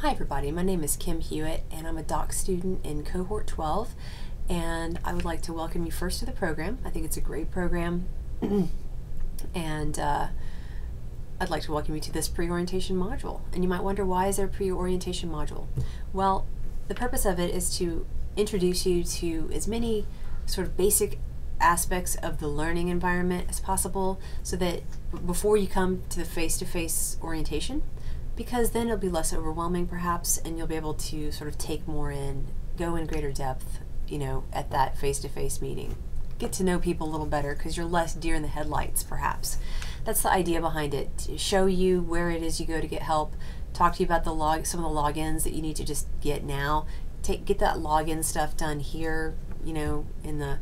Hi everybody, my name is Kim Hewitt and I'm a doc student in cohort 12, and I would like to welcome you first to the program. I think it's a great program and I'd like to welcome you to this pre-orientation module. And you might wonder, why is there a pre-orientation module? Well, the purpose of it is to introduce you to as many sort of basic aspects of the learning environment as possible, so that before you come to the face-to-face orientation, because then it'll be less overwhelming perhaps, and you'll be able to sort of take more in, go in greater depth, you know, at that face-to-face meeting. Get to know people a little better because you're less deer in the headlights perhaps. That's the idea behind it, to show you where it is you go to get help, talk to you about some of the logins that you need to just get now. Get that login stuff done here, you know, in the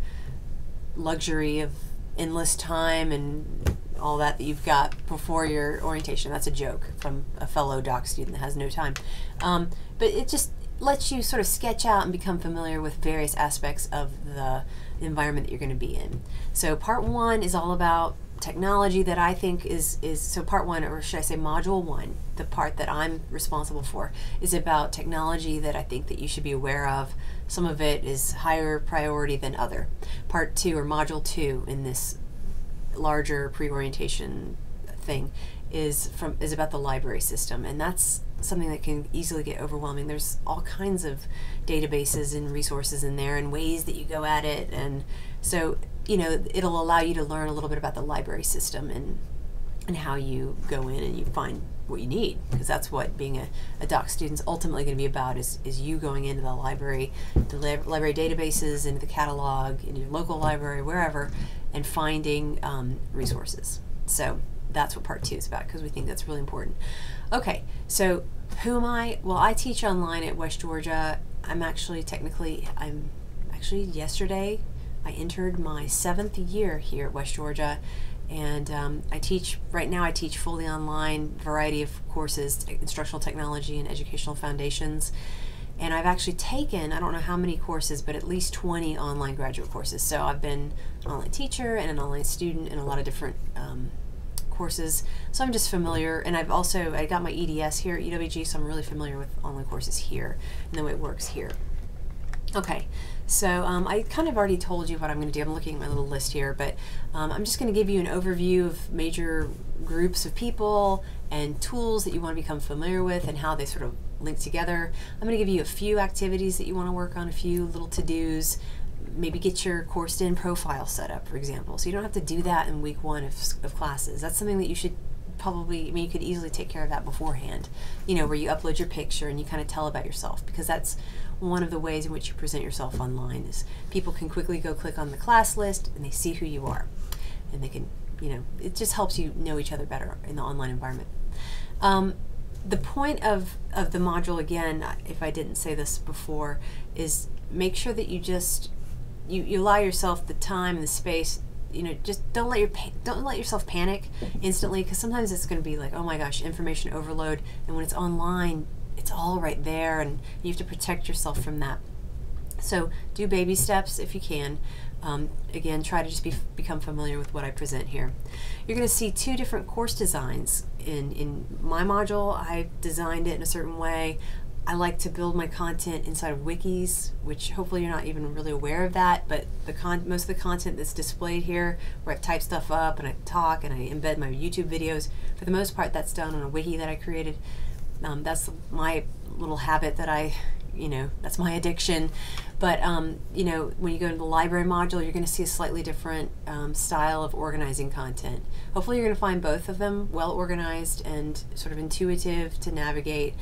luxury of endless time and all that you've got before your orientation. That's a joke from a fellow doc student that has no time. But it just lets you sort of sketch out and become familiar with various aspects of the environment that you're going to be in. So part one is all about technology that I think so part one, or should I say module one, the part that I'm responsible for, is about technology that I think that you should be aware of. Some of it is higher priority than other. Part two, or module two, in this larger pre-orientation thing is about the library system, and that's something that can easily get overwhelming. There's all kinds of databases and resources in there and ways that you go at it, and so, you know, it'll allow you to learn a little bit about the library system and how you go in and you find what you need, because that's what being a doc student's ultimately going to be about, is you going into the library databases, into the catalog, into your local library, wherever, and finding resources. So that's what part two is about, because we think that's really important. Okay, so who am I? Well, I teach online at West Georgia. I'm actually yesterday I entered my 7th year here at West Georgia, and right now I teach fully online, variety of courses, instructional technology and educational foundations. And I've actually taken, I don't know how many courses, but at least 20 online graduate courses. So I've been an online teacher and an online student in a lot of different courses. So I'm just familiar, and I got my EDS here at UWG, so I'm really familiar with online courses here and the way it works here. Okay, so I kind of already told you what I'm going to do. I'm looking at my little list here, but I'm just going to give you an overview of major groups of people and tools that you want to become familiar with and how they sort of link together. I'm going to give you a few activities that you want to work on, a few little to-dos. Maybe get your coursed in profile set up, for example, so you don't have to do that in week one of classes. That's something that you should probably, I mean, you could easily take care of that beforehand, you know, where you upload your picture and you kind of tell about yourself, because that's one of the ways in which you present yourself online, is people can quickly go click on the class list and they see who you are, and they can, you know, it just helps you know each other better in the online environment. The point of the module, again, if I didn't say this before, is make sure that you allow yourself the time and the space. You know, just don't let yourself panic instantly, because sometimes it's going to be like, oh my gosh, information overload, and when it's online, it's all right there, and you have to protect yourself from that. So do baby steps if you can. Again, try to just become familiar with what I present here. You're going to see two different course designs. In my module, I designed it in a certain way. I like to build my content inside of wikis, which hopefully you're not even really aware of that, but most of the content that's displayed here, where I type stuff up and I talk and I embed my YouTube videos, for the most part that's done on a wiki that I created. That's my little habit that that's my addiction. But you know, when you go into the library module, you're going to see a slightly different style of organizing content. Hopefully you're going to find both of them well organized and sort of intuitive to navigate.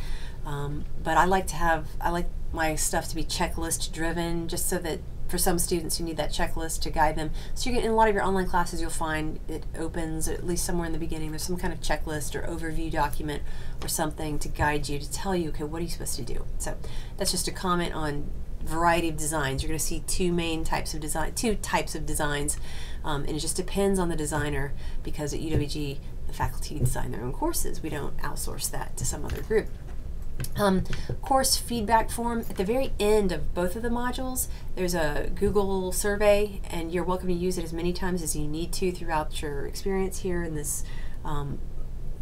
But I like my stuff to be checklist driven, just so that for some students who need that checklist to guide them. So in a lot of your online classes, you'll find it opens, at least somewhere in the beginning, there's some kind of checklist or overview document or something to guide you, to tell you, okay, what are you supposed to do? So that's just a comment on variety of designs. You're going to see two types of designs, and it just depends on the designer, because at UWG, the faculty design their own courses. We don't outsource that to some other group. Course feedback form. At the very end of both of the modules, there's a Google survey, and you're welcome to use it as many times as you need to throughout your experience here in this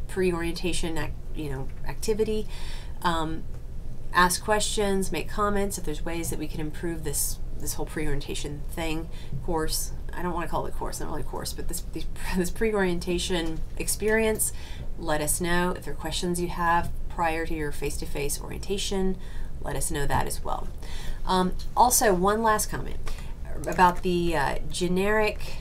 pre-orientation activity. ask questions, make comments if there's ways that we can improve this whole pre-orientation course. I don't want to call it course, not really course, but this pre-orientation experience. Let us know if there are questions you have prior to your face-to-face orientation. Let us know that as well. Also, one last comment about the generic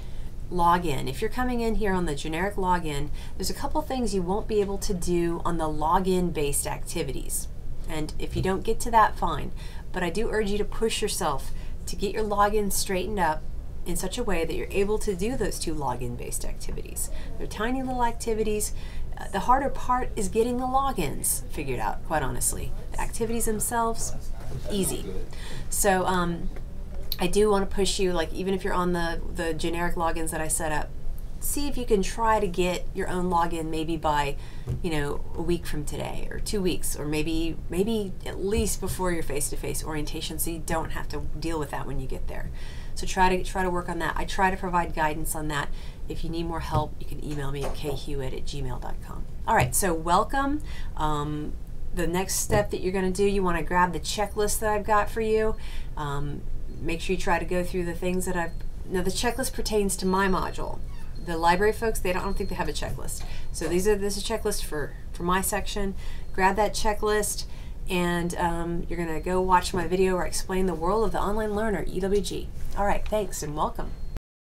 login. If you're coming in here on the generic login, there's a couple things you won't be able to do on the login based activities. And if you don't get to that, fine. But I do urge you to push yourself to get your login straightened up in such a way that you're able to do those 2 login based activities. They're tiny little activities. The harder part is getting the logins figured out, quite honestly. The activities themselves, easy. So I do want to push you, like even if you're on the generic logins that I set up, see if you can try to get your own login maybe by, a week from today or 2 weeks, or maybe at least before your face-to-face orientation, so you don't have to deal with that when you get there. So try to work on that. I try to provide guidance on that. If you need more help, you can email me at khewitt@gmail.com. All right, so welcome. The next step that you're going to do, you want to grab the checklist that I've got for you. Make sure you try to go through the things that now the checklist pertains to my module. The library folks, I don't think they have a checklist. So this is a checklist for my section. Grab that checklist, and you're going to go watch my video where I explain the world of the online learner, EWG. All right, thanks and welcome.